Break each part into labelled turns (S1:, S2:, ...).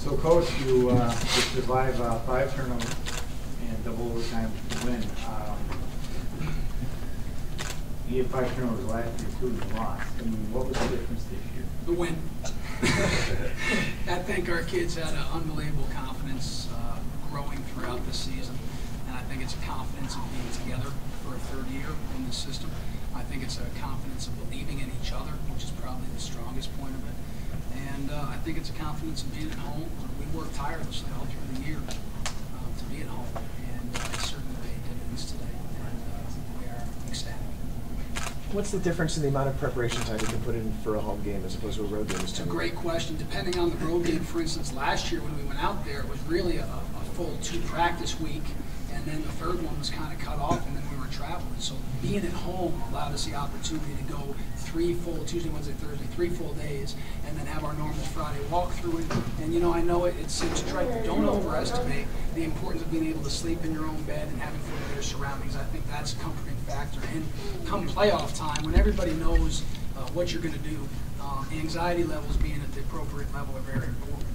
S1: So, Coach, you survive 5 turnovers and double overtime to win. You had 5 turnovers last year, 2 you lost. I mean, what was the difference this year?
S2: The win. I think our kids had an unbelievable confidence growing throughout the season, and I think it's a confidence of being together for a 3rd year in the system. I think it's a confidence of believing in each other, which is probably the strongest point of it. And I think it's a confidence of being at home. We worked tirelessly all through the year to be at home, and it certainly paid dividends today, and we are ecstatic.
S3: What's the difference in the amount of preparation time you can put in for a home game as opposed to a road game?
S2: It's a great question. Depending on the road game, for instance, last year when we went out there, it was really a full 2 practice week, and then the 3rd one was kind of cut off, and then we were traveling. So being at home allowed us the opportunity to go 3 full, Tuesday, Wednesday, Thursday, 3 full days, and then have our normal Friday walkthrough. And you know, I know it seems trite, but don't overestimate the importance of being able to sleep in your own bed and having familiar surroundings. I think that's a comforting factor. And come playoff time, when everybody knows what you're going to do, anxiety levels being at the appropriate level are very important.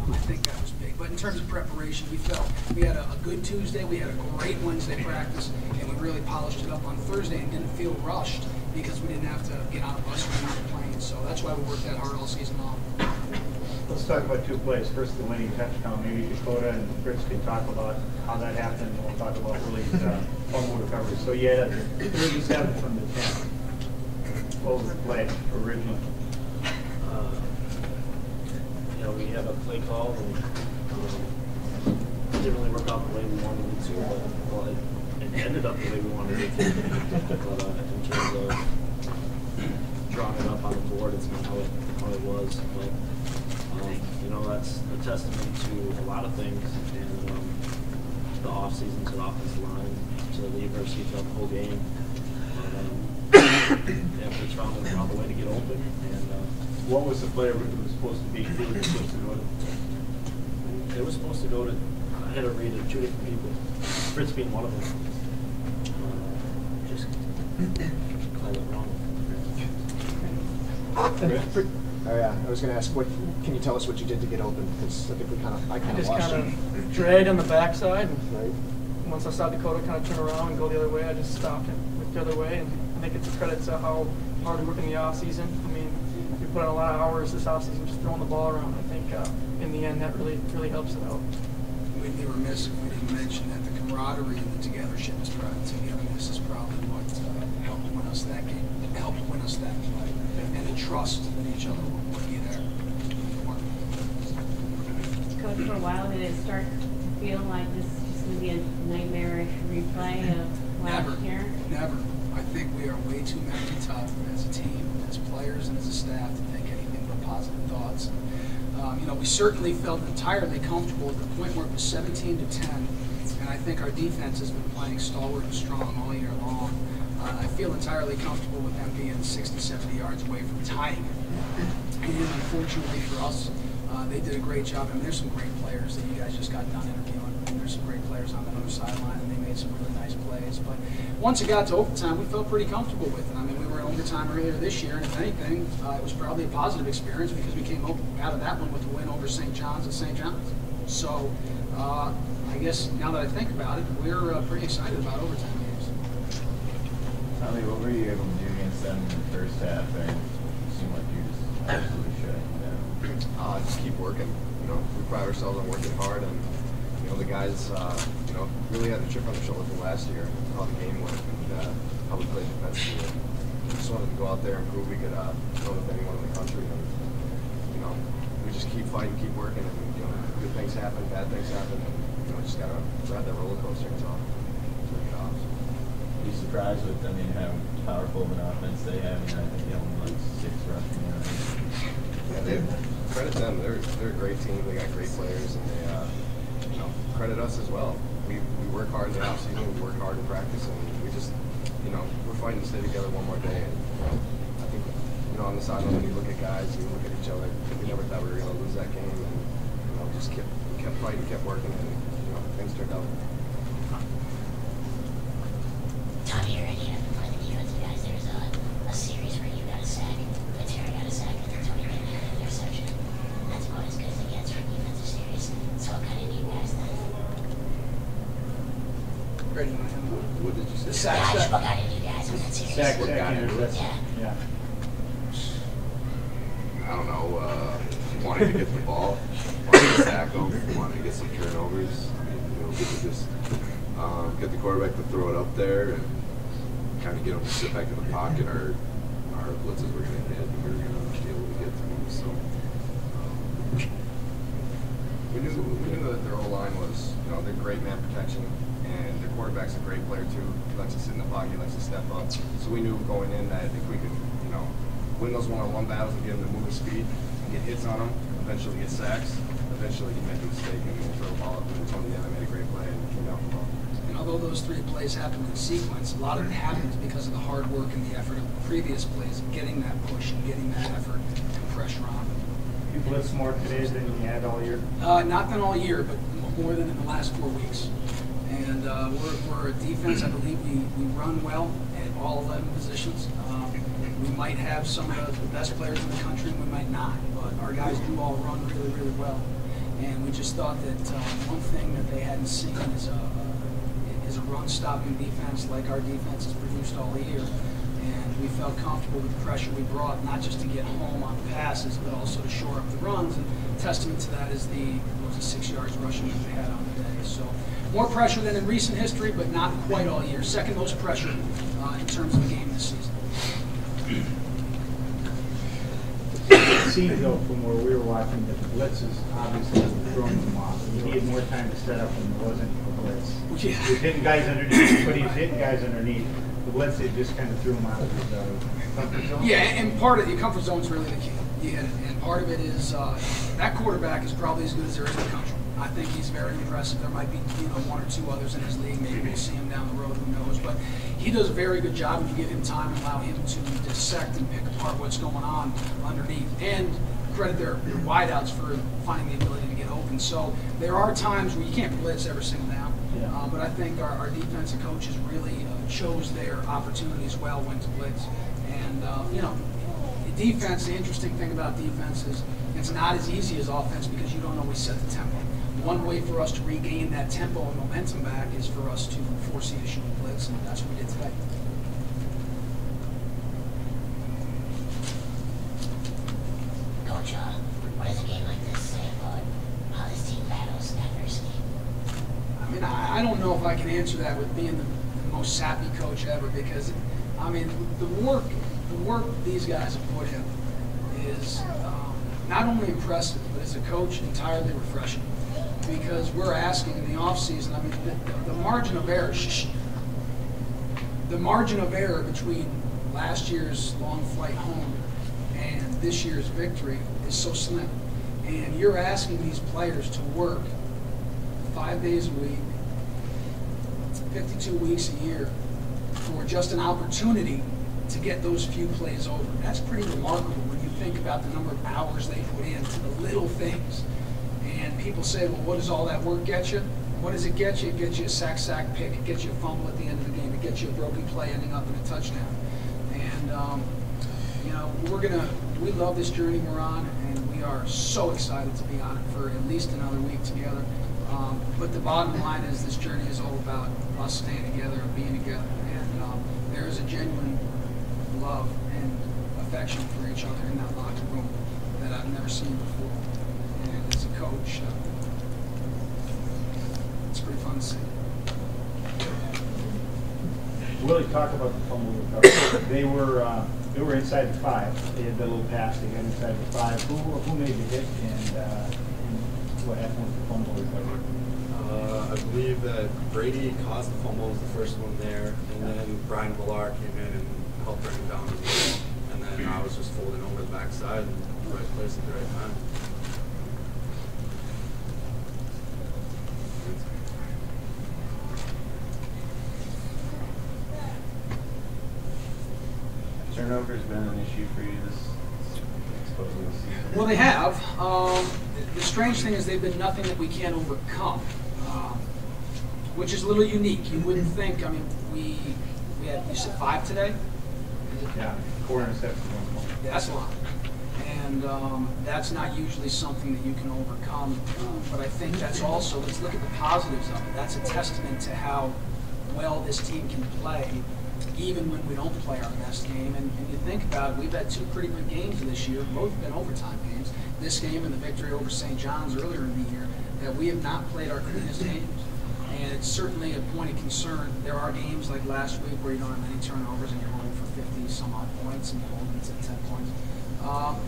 S2: And I think that was big. But in terms of preparation, we felt we had a good Tuesday, we had a great Wednesday practice, and we really polished it up on Thursday and didn't feel rushed because we didn't have to get on a bus or get on a plane. So that's why we worked that hard all season long.
S1: Let's talk about 2 plays. First, the winning touchdown. Maybe Dakota and Fritz can talk about how that happened, and we'll talk about Willy's fumble recovery. So you had a 37 from the 10. What was the play originally?
S4: You know, we had a play call, and it didn't really work out the way we wanted it to, but well, it ended up the way we wanted it to. But in terms of drawing it up on the board, it's not how it was. But you know, that's a testament to a lot of things, and the off season to the offensive line, to the adversity throughout the whole game. And Fritz found a way to get open. And
S1: what was the play it was supposed to be? Who was it supposed to go to?
S4: It was supposed to go to, I had to read it, 2 different people, Fritz being one of them. Just called it wrong.
S3: Oh yeah, I was going to ask, what can you tell us what you did to get open? Because I think I kind of
S5: just
S3: lost
S5: kind
S3: you.
S5: of dragged on the backside, and
S3: Right.
S5: once I saw Dakota kind of turn around and go the other way, I just stopped and went the other way. And I think it's a credit to how hard we work in the off season. I mean, we put in a lot of hours this off season just throwing the ball around. I think in the end that really helps it out.
S2: We'd be remiss if we didn't mention that the camaraderie and the togetherness is probably what helped win us that game, helped win us that play, and the trust that each other would be there.
S6: Coach, for a while, did it start to feel like this is just going to be a nightmarish replay of last year?
S2: Never. I think we are way too mentally tough as a team, as players, and as a staff to think anything but positive thoughts. You know, we certainly felt entirely comfortable at the point where it was 17-10, and I think our defense has been playing stalwart and strong all year long. I feel entirely comfortable with them being 60, 70 yards away from tying. And unfortunately for us, they did a great job. I mean, there's some great players that you guys just got done interviewing. And there's some great players on the other sideline, and they made some really nice plays. But once it got to overtime, we felt pretty comfortable with it. I mean, we were in overtime earlier this year, and if anything, it was probably a positive experience because we came out of that one with a win over St. John's at St. John's. So I guess now that I think about it, we're pretty excited about overtime games.
S7: Tommy, what were you able to do against them in the first half? And it seemed like you just absolutely shut them down.
S8: Just keep working. You know, we pride ourselves on working hard, and you know the guys, you know, really had a chip on their shoulder from last year, how the game went and how we played defensively. We just wanted to go out there and prove we could go with anyone in the country, and you know, we just keep fighting, keep working, and you know, good things happen, bad things happen, and you know, just gotta ride that roller coaster until it off.
S7: Are you surprised with, I mean, how powerful of an offense they have? I mean, I think they only like 6 rushing yards.
S8: Yeah, credit them. They're a great team. They got great players, and they you know, credit us as well. We work hard in the off season. We work hard in practice, and we just, you know, we're fighting to stay together one more day. And you know, I think, you know, on the sideline when you look at guys, you look at each other. We never thought we were going to lose that game, and you know, just kept fighting, kept working, and you know, things turned out.
S9: Tommy, you're ready for the defensive guys. There's a series where you got a sack, Terry got a sack, and then Tony got an interception. That's about as good as it gets for a defensive series.
S2: Brady, you want him?
S8: What did you say?
S2: The
S9: Yeah,
S2: sack
S9: I just
S2: step.
S9: what got into you guys in that series.
S1: Sack,
S8: What got into it?
S1: interception. Yeah.
S8: I don't know, wanting to get the ball, wanting to sack them, wanting to get some turnovers. I mean, you know, we could just get the quarterback to throw it up there and kind of get them to sit back in the pocket. Our blitzes were going to hit and we were going to be able to get to them. So we knew that their O-line was, you know, they're great man protection, and their quarterback's a great player too. He likes to sit in the pocket, he likes to step up. So we knew going in that if we could, you know, win those one-on-one battles and get him to move his speed, get hits on him, eventually get sacks, eventually he make a mistake and we'll throw the ball up. And Tony made a great play and came down the ball.
S2: And although those 3 plays happened in sequence, a lot of it happens because of the hard work and the effort of the previous plays, getting that push and getting that effort and pressure on them.
S1: You blitz more today than you had all year?
S2: Not than all year, but more than in the last 4 weeks. And we're a defense, I believe we run well at all 11 positions. We might have some of the best players in the country, and we might not, but our guys do all run really, really well. And we just thought that one thing that they hadn't seen is a run-stopping defense like our defense has produced all year. And we felt comfortable with the pressure we brought, not just to get home on passes, but also to shore up the runs. And testament to that is the 6 yards rushing that we had on the day. So more pressure than in recent history, but not quite all year. Second most pressure in terms of the game this season.
S1: It seems though, from where we were watching, that the blitzes obviously were throwing them off. He needed more time to set up when there wasn't a blitz.
S2: Yeah.
S1: He was hitting guys underneath, but he was hitting guys underneath. The blitz, it just kind of threw him out of his comfort zone.
S2: Yeah, and part of the comfort zone is really the key. Yeah, and part of it is that quarterback is probably as good as there is in the country. I think he's very impressive. There might be 1 or 2 others in his league. Maybe we'll see him down the road. Who knows? But he does a very good job if you give him time and allow him to dissect and pick apart what's going on underneath. And credit their wideouts for finding the ability to get open. So there are times where you can't blitz every single down.
S1: Yeah.
S2: But I think our defensive coaches really chose their opportunities well when to blitz. And defense. The interesting thing about defense is it's not as easy as offense because you don't always set the tempo. One way for us to regain that tempo and momentum back is for us to force the issue of blitz, and that's what we did today.
S9: Coach, what does a game like this say about how this team battles adversity?
S2: I mean, I don't know if I can answer that with being the most sappy coach ever because, I mean, the work these guys have put in is not only impressive, but as a coach, entirely refreshing. Because we're asking in the offseason, I mean, the margin of error, the margin of error between last year's long flight home and this year's victory is so slim. And you're asking these players to work 5 days a week, 52 weeks a year for just an opportunity to get those few plays over. That's pretty remarkable when you think about the number of hours they put into the little things. And people say, well, what does all that work get you? What does it get you? It gets you a sack pick. It gets you a fumble at the end of the game. It gets you a broken play ending up in a touchdown. And, we love this journey we're on, and we are so excited to be on it for at least another week together. But the bottom line is this journey is all about us staying together and being together. And there is a genuine love and affection for each other in that locker room that I've never seen before. And as a coach, it's pretty fun to see.
S1: Willie, talk about the fumble recovery. They were inside the 5. They had the little pass. They got inside the 5. Who made the hit and what happened with the fumble recovery?
S10: I believe that Brady caused the fumble, was the first one there, and then Brian Villar came in and helped bring him down as well. And then I was just folding over the backside and the right place at the right time.
S7: Turnover has been an issue for you this season.
S2: Well, they have. The strange thing is they've been nothing that we can't overcome, which is a little unique. You wouldn't think. I mean, we had, you said 5 today?
S1: Yeah, 4 interceptions.
S2: Yeah, that's a lot. And that's not usually something that you can overcome. But I think that's also, let's look at the positives of it. That's a testament to how well this team can play even when we don't play our best game. And you think about it, we've had two pretty good games this year, both have been overtime games. This game and the victory over St. John's earlier in the year, that we have not played our cleanest games. And it's certainly a point of concern. There are games like last week where you don't have any turnovers and you're holding for 50 some odd points and you're holding to 10 points.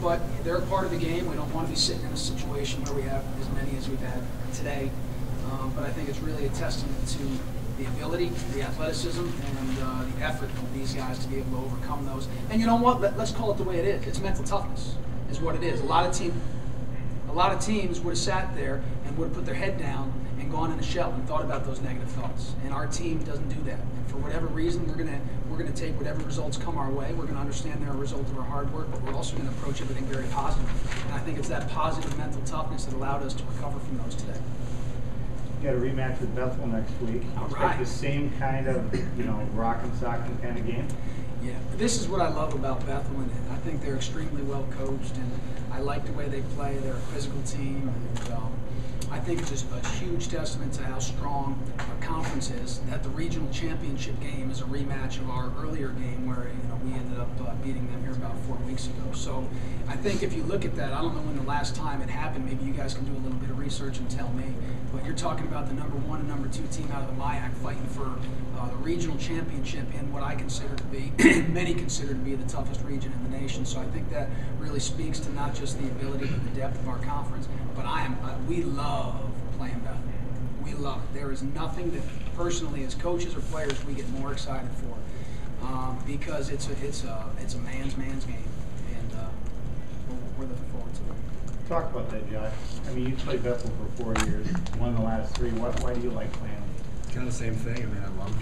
S2: But they're a part of the game. We don't want to be sitting in a situation where we have as many as we've had today. But I think it's really a testament to the ability, the athleticism, and the effort of these guys to be able to overcome those. And you know what? Let's call it the way it is. It's mental toughness is what it is. A lot of teams would have sat there and would have put their head down and gone in a shell and thought about those negative thoughts. And our team doesn't do that. And for whatever reason, we're gonna take whatever results come our way. We're gonna understand they're a result of our hard work, but we're also gonna approach everything very positive. And I think it's that positive mental toughness that allowed us to recover from those today.
S1: You got a rematch with Bethel next week.
S2: All
S1: Expect
S2: right.
S1: the same kind of, rockin' sockin' kind of game.
S2: Yeah, this is what I love about Bethel, and I think they're extremely well coached, and I like the way they play. They're a physical team, and I think it's just a huge testament to how strong our conference is. That the regional championship game is a rematch of our earlier game, where we ended up beating them here about 4 weeks ago. So I think if you look at that, I don't know when the last time it happened. Maybe you guys can do a little bit of research and tell me. But you're talking about the number 1 and number 2 team out of the MIAC fighting for the regional championship in what I consider to be, many consider to be the toughest region in the nation. So I think that really speaks to not just the ability but the depth of our conference, but we love playing Bethel. We love it. There is nothing that personally as coaches or players we get more excited for because it's a man's game, and we're looking forward to it.
S1: Talk about that, Josh. I mean, you played Bethel for 4 years, won the last 3. Why do you like playing them?
S11: Kind of the same thing. I mean, I love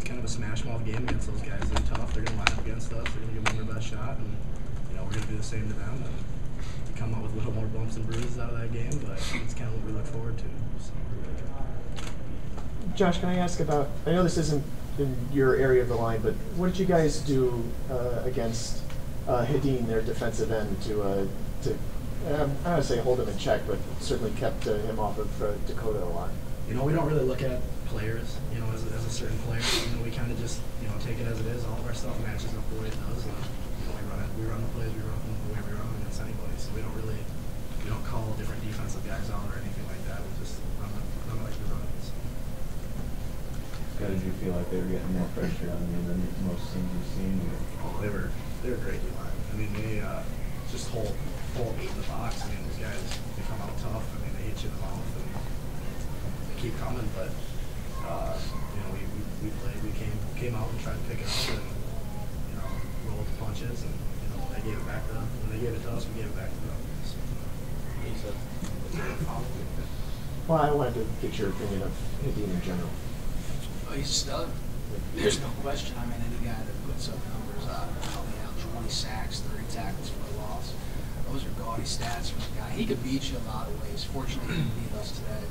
S11: kind of a smash mouth game against those guys. They're tough. They're going to line up against us. They're going to give them their best shot, and we're going to do the same to them. And we come out with a little more bumps and bruises out of that game, but it's kind of what we look forward to. So,
S3: Josh, can I ask about? I know this isn't in your area of the line, but what did you guys do against Hedin, their defensive end, to I don't want to say hold him in check, but certainly kept him off of Dakota a lot?
S11: we don't really look at players, as a certain player. We kind of just, take it as it is. All of our stuff matches up the way it does. And, we run the plays, we run them the way we run them against anybody. So we don't call different defensive guys out or anything like that. We just run it like we run it. So.
S7: How did you feel like they were getting more pressure on you than most teams you've seen?
S11: Oh, they were great D-line. I mean, they just hold 8 in the box. I mean, those guys, they come out tough. I mean, they hit you in the mouth and they keep coming. But we played. We came out and tried to pick it up and rolled the punches, and they gave it back to them. When they gave it to us, we gave it back to them. So,
S3: Well, I wanted to get your opinion of Hedin in general.
S2: Oh, he's a stud. There's no question. I mean, any guy that puts up numbers probably out 20 sacks, 30 tackles for a loss. Those are gaudy stats for a guy. He could beat you a lot of ways. Fortunately, he didn't beat us today.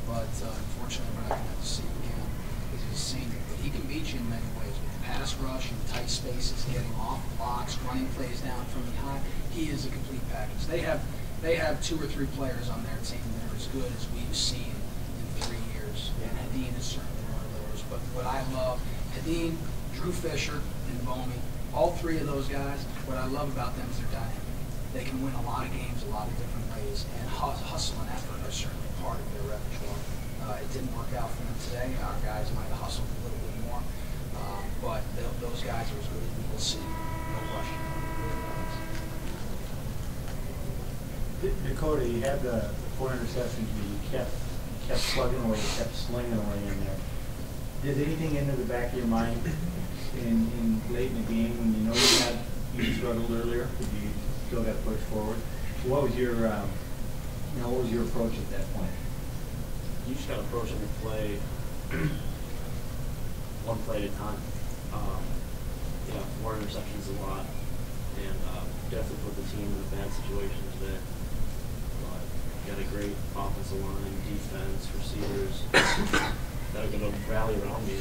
S2: But unfortunately, we're not going to have to see him again because he's a senior. But he can beat you in many ways with pass rush and tight spaces, getting off blocks, running plays down from behind. He is a complete package. They have 2 or 3 players on their team that are as good as we've seen in 3 years. And Hedin is certainly one of those. But what I love, Hedin, Drew Fisher, and Bomi, all 3 of those guys, what I love about them is they're dynamic. They can win a lot of games a lot of different ways, and hustle and effort are certainly part of their repertoire. It didn't work out for them today. Our guys might have hustled a little bit more, but those guys are as good as we will see, no question.
S1: Dakota, you had the 4 interceptions, but you kept plugging away, you kept slinging away in there. Did anything into the back of your mind in late in the game when you struggled earlier, but you still got to push forward? What was your approach at that point?
S4: You just got to approach every play one play at a time. 4 interceptions is a lot, and definitely put the team in a bad situation today. But got a great offensive line, defense, receivers that are going to rally around me,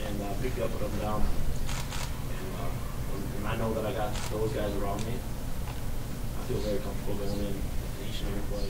S4: and pick you up and up and down. And when I know that I got those guys around me, I feel very comfortable going in each and every play.